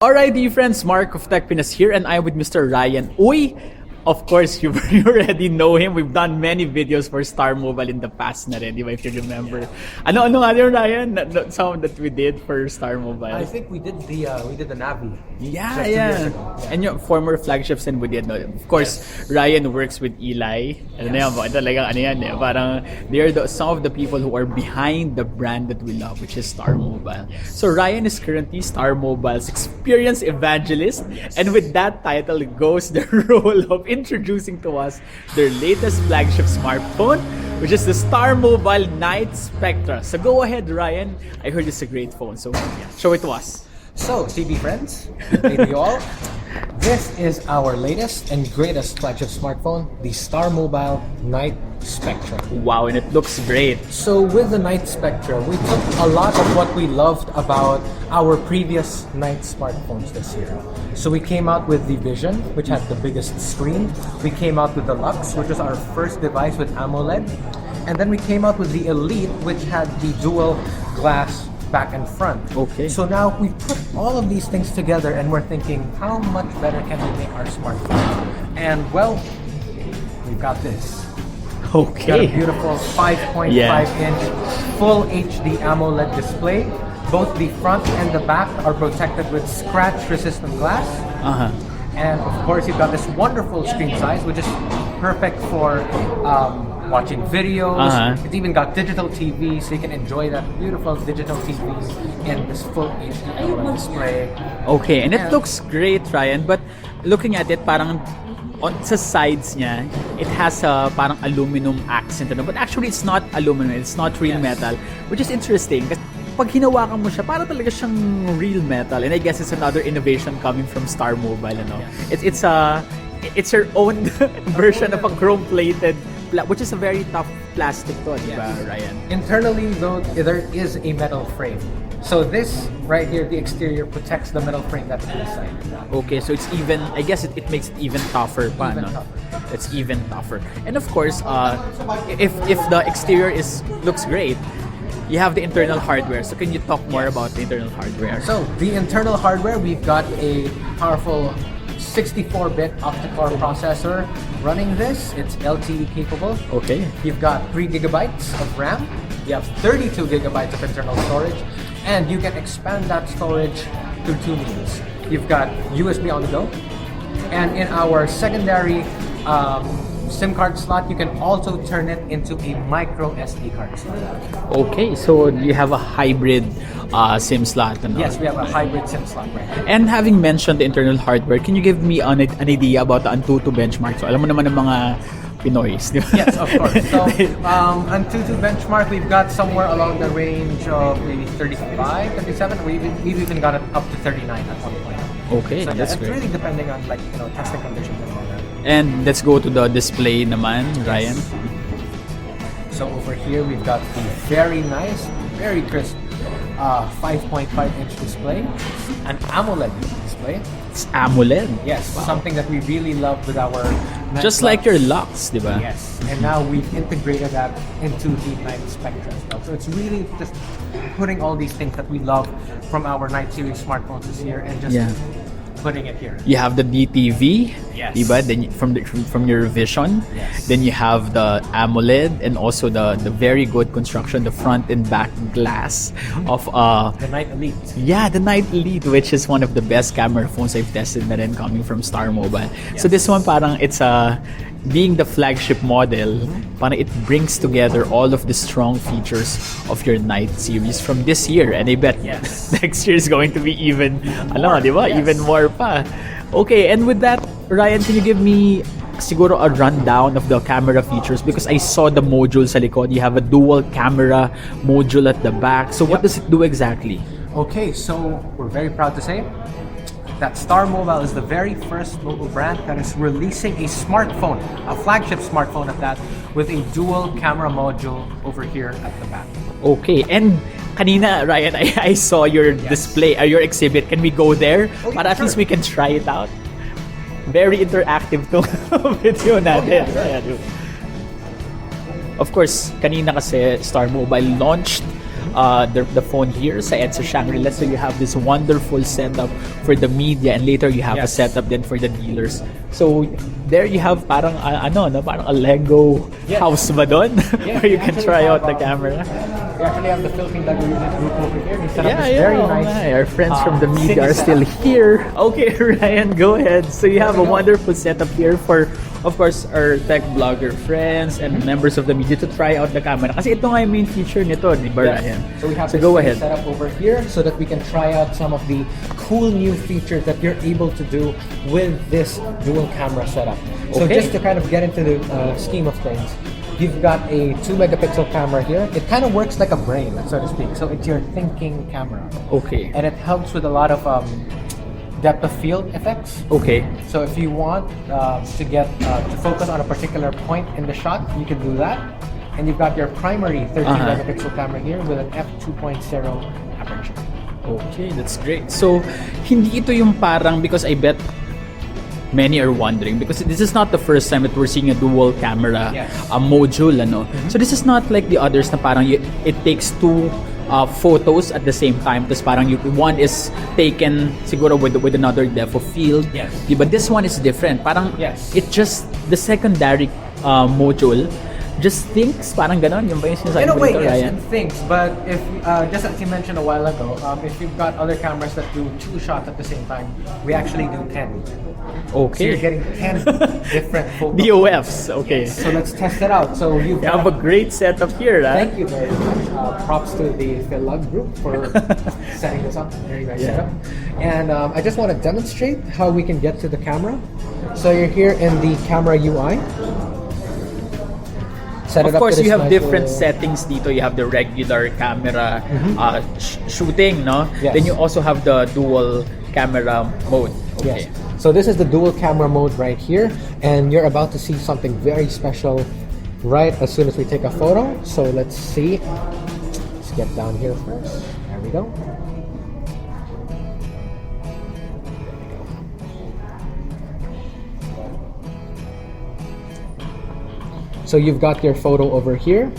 Alrighty friends, Mark of Tech Pinas here and I'm with Mr. Ryan. Uy! Of course, you already know him. We've done many videos for Starmobile in the past na rin, di ba, if you remember. Ano nga yun, Ryan? Some that we did for Starmobile. I think we did the Navi. Yeah, like 2 yeah. years ago. Yeah. And yung former flagships and we did. No? Of course, yes. Ryan works with Eli. Ano na yan, talagang ano yan, eh. Parang they are some of the people who are behind the brand that we love, which is Starmobile. So Ryan is currently Starmobile's experienced evangelist. Yes. And with that title goes the role of introducing to us their latest flagship smartphone, which is the Starmobile Knight Spectra. So go ahead, Ryan. I heard it's a great phone, so show it to us. So, CB friends, hey to you all. This is our latest and greatest flagship smartphone, the Starmobile Knight Spectra. Wow, and it looks great. So with the Knight Spectra, we took a lot of what we loved about our previous Knight smartphones this year. So we came out with the Vision, which had the biggest screen. We came out with the Lux, which was our first device with AMOLED. And then we came out with the Elite, which had the dual glass back and front. Okay. So now we put all of these things together and we're thinking, how much better can we make our smartphone? And well, we've got this. Okay. Got a beautiful 5.5 inch full HD AMOLED display. Both the front and the back are protected with scratch-resistant glass. And of course, you've got this wonderful screen size, which is perfect for watching videos. It's even got digital TV, so you can enjoy that beautiful digital TV in this full HD AMOLED display. Okay, and it looks great, Ryan. But looking at it, parang sa sides niya, it has a parang aluminum accent. But actually, it's not aluminum. It's not real metal, which is interesting. Kasi pag hinawakan mo siya, para talaga siyang real metal. And I guess it's another innovation coming from Starmobile. Ano? It's your own version of a chrome-plated, which is a very tough plastic to, di ba, Ryan? Internally, though, there is a metal frame. So this right here, the exterior protects the metal frame that's inside. Okay, so it's even, I guess it makes it even tougher pa, no? It's even tougher. And of course, if the exterior looks great, you have the internal hardware. So can you talk more about the internal hardware? So the internal hardware, we've got a powerful 64-bit octa-core processor running this. It's LTE capable. Okay. You've got 3 gigabytes of RAM. You have 32 gigabytes of internal storage. And you can expand that storage through 2 means. You've got USB on the go. And in our secondary SIM card slot, you can also turn it into a micro SD card slot. Okay, so you have a hybrid SIM slot. And yes, we have a hybrid SIM slot right now. And having mentioned the internal hardware, can you give me an idea about the Antutu benchmark? So alam mo naman ng mga Pinoys, di ba? Yes, of course. So, Antutu benchmark, we've got somewhere along the range of maybe 35, 37. We've even got it up to 39 at one point. Okay, so that's it's great. Really depending on testing conditions and all that. And let's go to the display naman, Ryan. So over here, we've got the very nice, very crisp 5.5 inch display, an AMOLED display. It's AMOLED? Yes, something that we really love with our just like your Lux, di ba? Yes, and now we've integrated that into the Knight Spectra as well. So it's really just putting all these things that we love from our Knight series smartphones this year and just putting it here. You have the DTV, yes. diba? Then from your Vision, yes. Then you have the AMOLED and also the very good construction, the front and back glass of the Knight Elite. Yeah, the Knight Elite, which is one of the best camera phones I've tested na rin coming from Starmobile. Yes. So this one parang it's being the flagship model, parang it brings together all of the strong features of your Knight series from this year. And I bet next year is going to be even, di ba? Yes. Even more pa. Okay, and with that, Ryan, can you give me siguro a rundown of the camera features? Because I saw the module sa likod. You have a dual camera module at the back. So what does it do exactly? Okay, so we're very proud to say that Starmobile is the very first mobile brand that is releasing a smartphone, a flagship smartphone at that, with a dual camera module over here at the back. Okay, and kanina, Ryan, I saw your display, your exhibit. Can we go there? Okay, Para at least we can try it out. Very interactive to video natin. Of course, kanina kasi Starmobile launched the phone here sa EDSA Shangri-La. So you have this wonderful setup for the media, and later you have a setup then for the dealers. So there you have parang parang a Lego house ba doon? Where you can try out the camera. We actually have the filming that we use group over here. We set up this very nice. Our friends from the media are still here. Okay, Ryan, go ahead. So you have a wonderful setup here for, of course, our tech blogger friends and members of the media to try out the camera. Kasi ito nga yung main feature nito, di ba, Ryan? So we have go ahead. Set up over here so that we can try out some of the cool new features that you're able to do with this dual camera setup. So just to kind of get into the scheme of things, you've got a 2 megapixel camera here. It kind of works like a brain, so to speak. So it's your thinking camera. Okay. And it helps with a lot of depth of field effects. Okay. So if you want to get to focus on a particular point in the shot, you can do that. And you've got your primary 13 megapixel camera here with an f2.0 aperture. Okay, that's great. So hindi ito yung parang, because I bet many are wondering, because this is not the first time that we're seeing a dual camera module, ano. So this is not like the others na parang it takes two photos at the same time. Tapos parang one is taken siguro with another depth of field. Yes. But this one is different. Parang it just the secondary module just thinks, parang ganon, yung ba yung sinasabi in a way, mo dito, yes, Ryan? it thinks. But if just as you mentioned a while ago, if you've got other cameras that do 2 shots at the same time, we actually do 10. Okay. So you're getting 10 different photos. DOFs, okay. So let's test it out. So you have a great setup here, right? Thank you very much. Props to the Philug group for setting this up. Very nice setup. And I just want to demonstrate how we can get to the camera. So you're here in the camera UI. Of course, you have different settings dito. You have the regular camera shooting, no? Yes. Then you also have the dual camera mode. Okay. Yes. So this is the dual camera mode right here, and you're about to see something very special right as soon as we take a photo. So let's see. Let's get down here first. There we go. So you've got your photo over here,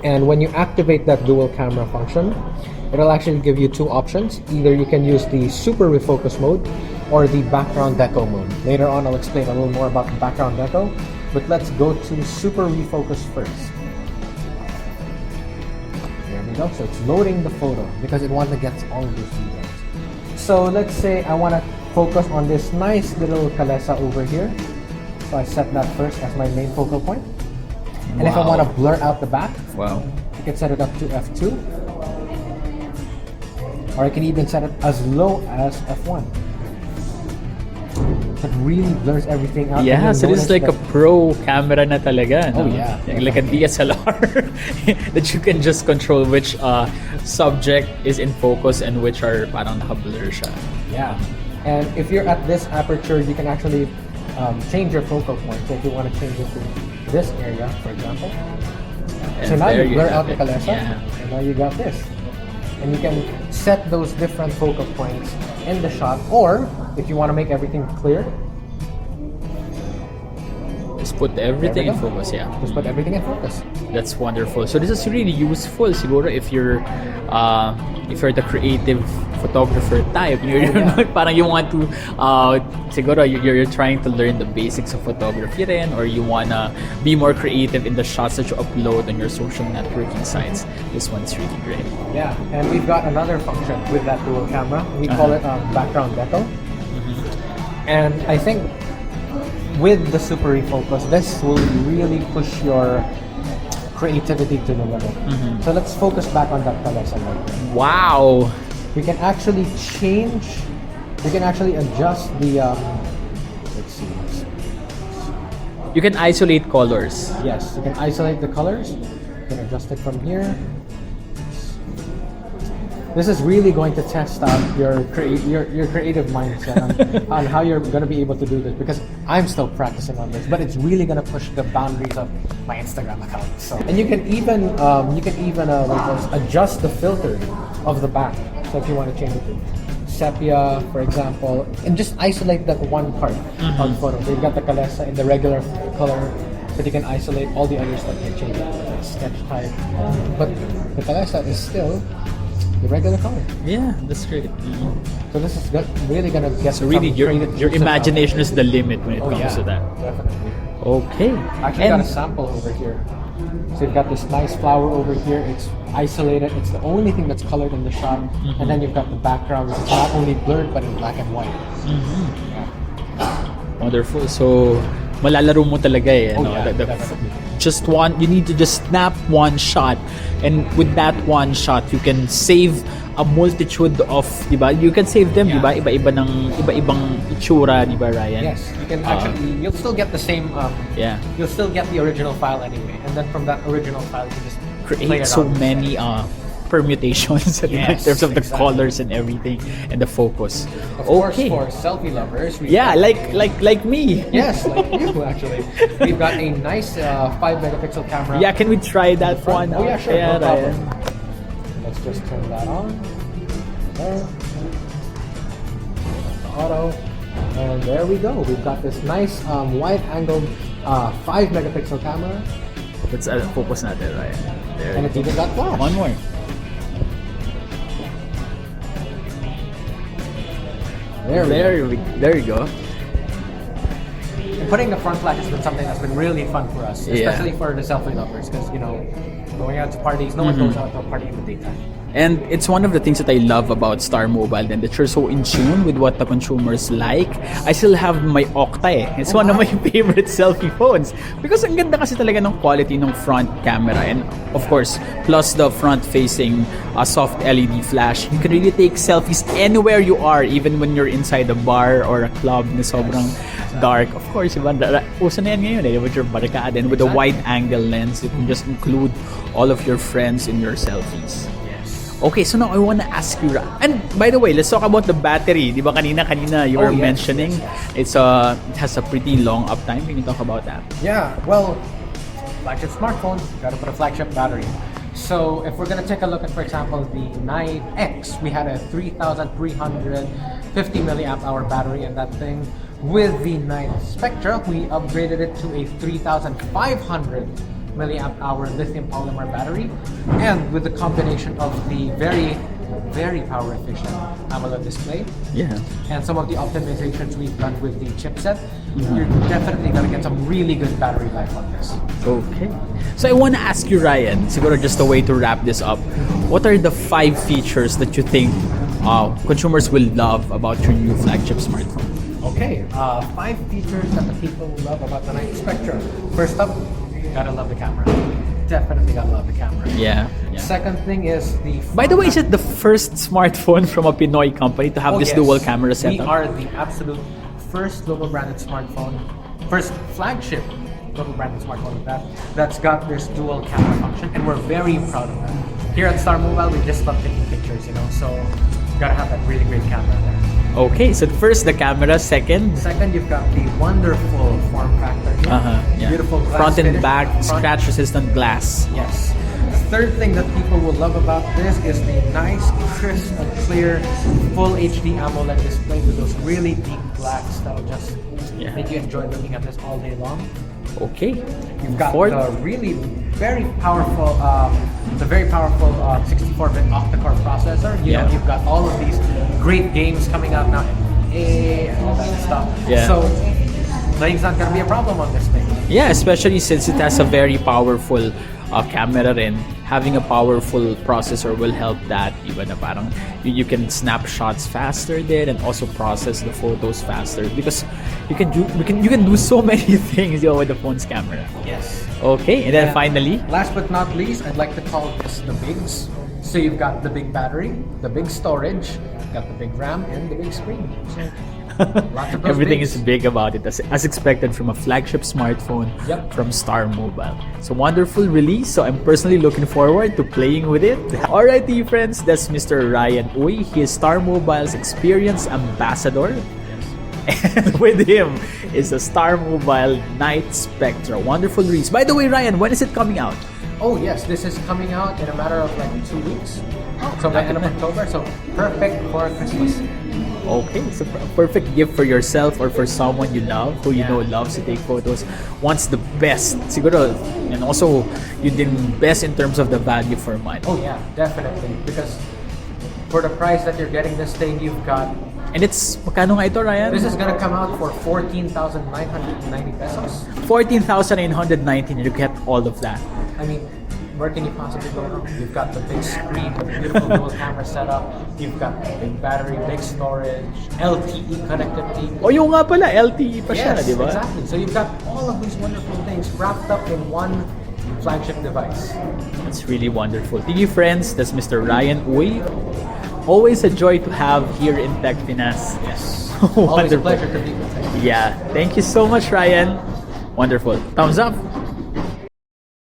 and when you activate that dual camera function, it'll actually give you 2 options. Either you can use the super refocus mode or the background deco mode. Later on, I'll explain a little more about the background deco, but let's go to super refocus first. There we go. So it's loading the photo because it wants to get all of these details. So let's say I want to focus on this nice little kalesa over here. So I set that first as my main focal point. And if I want to blur out the back, I can set it up to f2. Or I can even set it as low as f1. It really blurs everything out. Yeah, so this is like a pro camera na talaga. No? Oh yeah. Like a DSLR that you can just control which subject is in focus and which are parang naka-blur siya. Yeah. And if you're at this aperture, you can actually change your focal point. So if you want to change it to this area, for example. And so now you blur out the it. kalesa, and now you got this. And you can set those different focal points in the shot, or if you want to make everything clear, just put everything in focus, Just put everything in focus. That's wonderful. So this is really useful siguro if you're the creative photographer type. Parang you want to siguro you're trying to learn the basics of photography rin, or you wanna be more creative in the shots that you upload on your social networking sites. This one's really great. Yeah, and we've got another function with that dual camera. We call it background deco. And I think with the super refocus, this will really push your creativity to the limit. So let's focus back on that kalesa right there. Wow! We can actually change, we can actually adjust the, let's see. You can isolate colors. Yes, you can isolate the colors. You can adjust it from here. This is really going to test out your creative mindset on how you're going to be able to do this, because I'm still practicing on this, but it's really going to push the boundaries of my Instagram account. So, and you can even adjust the filter of the back. So if you want to change it to sepia, for example, and just isolate that one part of the photo. So you've got the kalesa in the regular color, but you can isolate all the other stuff. You can change it to sketch type. But the paleta is still the regular color. Yeah, that's great. So this is really gonna get So really, your intrusive imagination is the limit when it comes to that. Definitely. Okay. Actually, got a sample over here. So you've got this nice flower over here. It's isolated. It's the only thing that's colored in the shot. And then you've got the background, which is not only blurred but in black and white. Wonderful. So, malalaro mo talaga eh. Oh, no? yeah, definitely. Just one, you need to just snap one shot. And with that one shot, you can save a multitude of, di ba? You can save them, di ba? Iba-ibang itsura, di ba, Ryan? Yes, you can actually, you'll still get the same, you'll still get the original file anyway. And then from that original file, you can just play Create so around. many permutations in Yes, terms of the exactly. colors and everything and the focus. Of course, for selfie lovers. Yeah, like me. Yes, like you actually. We've got a nice 5 megapixel camera. Yeah, can we try that one? Oh yeah, sure. Yeah, No problem. Ryan. Let's just turn that on. There. Auto. And there we go. We've got this nice wide angle 5 megapixel camera. Let's focus natin, Ryan. There. And it's even got flash. One more. There you go. And putting the front flash has been something that's been really fun for us, especially for the selfie lovers, because going out to parties, no one goes out to a party in the daytime. And it's one of the things that I love about Starmobile and that you're so in tune with what the consumers like. I still have my Octa eh. It's one of my favorite selfie phones because ang ganda kasi talaga ng quality ng front camera, and of course plus the front facing soft LED flash. You can really take selfies anywhere you are, even when you're inside a bar or a club na sobrang dark. Of course, iba, uso na yan ngayon eh, with your barkada and with a wide angle lens, you can just include all of your friends in your selfies. Okay, so now I want to ask you, and by the way, let's talk about the battery. Di ba kanina you were mentioning it has a pretty long uptime. Can you talk about that? Yeah, well, flagship smartphone, gotta put a flagship battery. So if we're gonna take a look at, for example, the Knight X, we had a 3,350 milliamp hour battery in that thing. With the Knight Spectra, we upgraded it to a 3,500 milliamp hour lithium polymer battery, and with the combination of the very power efficient AMOLED display, and some of the optimizations we've done with the chipset, you're definitely gonna get some really good battery life on this. Okay. So I want to ask you, Ryan, siguro just a way to wrap this up, what are the 5 features that you think consumers will love about your new flagship smartphone? Okay, 5 features that the people love about the Knight Spectra. First up, gotta love the camera. Definitely gotta love the camera. Yeah. Second thing is the... By the way, is it the first smartphone from a Pinoy company to have this dual camera setup? We are the absolute first global branded smartphone, first flagship global branded smartphone that's got this dual camera function, and we're very proud of that. Here at Starmobile, we just love taking pictures, so gotta have that really great camera there. Okay, so first the camera, second, you've got the wonderful form factor here. Beautiful glass front and finish. back scratch resistant glass. Yes. Third thing that people will love about this is the nice, crisp and clear full HD AMOLED display with those really deep blacks that'll just make you enjoy looking at this all day long. Okay. You've got the really very powerful 64-bit octa-core processor. You've got all of these great games coming out now, and all that stuff. So nothing's not gonna be a problem on this thing. Yeah, especially since it has a very powerful camera, and having a powerful processor will help that. Even na parang you can snap shots faster there and also process the photos faster, because you can do so many things with the phone's camera. Yes. Okay, and then finally, last but not least, I'd like to call this the bigs. So you've got the big battery, the big storage, got the big RAM, and the big screen. Lots of those everything bigs. is big about it, as expected from a flagship smartphone from Starmobile. It's a wonderful release, so I'm personally looking forward to playing with it. Alrighty friends, that's Mr. Ryan Uy. He is Starmobile's experience ambassador. And with him is the Starmobile Knight Spectra. Wonderful release. By the way, Ryan, when is it coming out? Oh yes, this is coming out in a matter of like 2 weeks. So by end of October, so perfect for Christmas. Okay, so perfect gift for yourself or for someone you love, who you know loves to take photos, wants the best. Siguro, and also, you din best in terms of the value for money. Oh yeah, definitely. Because for the price that you're getting this thing, you've got... And it's, magkano nga ito, Ryan? This is gonna come out for 14,990 pesos. 14,919, you get all of that. I mean, where can you possibly go wrong? You've got the big screen, the beautiful dual camera setup. You've got big battery, big storage, LTE connectivity. O yung nga pala, LTE pa siya, Yes, di ba? exactly. So you've got all of these wonderful things wrapped up in one flagship device. It's really wonderful. TV friends, that's Mr. Ryan Uy. Always a joy to have here in Tech Pinas. Yes. Always a Wonderful. pleasure to be with you. Yeah. Thank you so much, Ryan. Wonderful. Thumbs up.